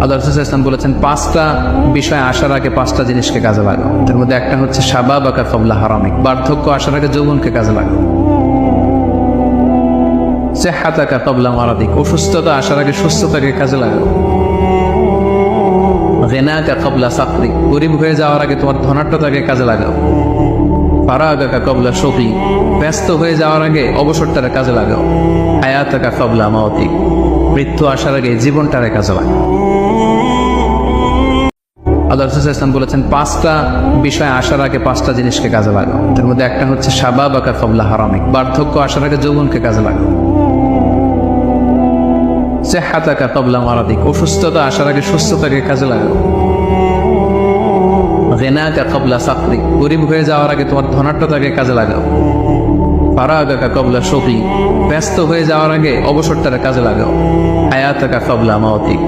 আল্লাহ রাসূল সাল্লাল্লাহু আলাইহি ওয়াসাল্লাম বলেছেন, 5টা বিষয় আসার আগে 5টা জিনিসকে কাজে লাগাও। তার মধ্যে একটা হচ্ছে শাবাবাকা ক্বাবলা হারামিক, বার্ধক্য আসার আগে যৌবনকে কাজে লাগাও। সিহহাতাকা ক্বাবলা মারাদিক, অসুস্থতা আসার আগে সুস্থতাকে কাজে লাগাও। গিনাকা ক্বাবলা সাকরিক, গরিব হয়ে যাওয়ার আগে তোমার ধনাঢ্যতাকে কাজে লাগাও। ফারাগাকা ক্বাবলা শুগলি, ব্যস্ত হয়ে যাওয়ার আগে অবসরটারে কাজে লাগাও। হায়াতাকা ক্বাবলা মাউতিক, মৃত্যু আসার আগে জীবনটারে কাজে লাগাও। আল্লাহ রাসূল সাল্লাল্লাহু আলাইহি ওয়াসাল্লাম বলেছেন, 5টা বিষয় আসার আগে 5টা জিনিসকে কাজে লাগাও। তার মধ্যে একটা হচ্ছে শাবাবাকা ক্বাবলা হারামিক, বার্ধক্য আসার আগে যৌবনকে কাজে লাগাও। সিহহাতাকা ক্বাবলা মারাদিক, অসুস্থতা আসার আগে সুস্থতাকে কাজে লাগাও। গিনাকা ক্বাবলা সাকরিক, গরিব হয়ে যাওয়ার আগে তোমার ধনাঢ্যতাকে কাজে লাগাও। ফারাগাকা ক্বাবলা শুগলি, ব্যস্ত হয়ে যাওয়ার আগে অবসরটারে কাজে লাগাও। হায়াতাকা ক্বাবলা মাউতিক,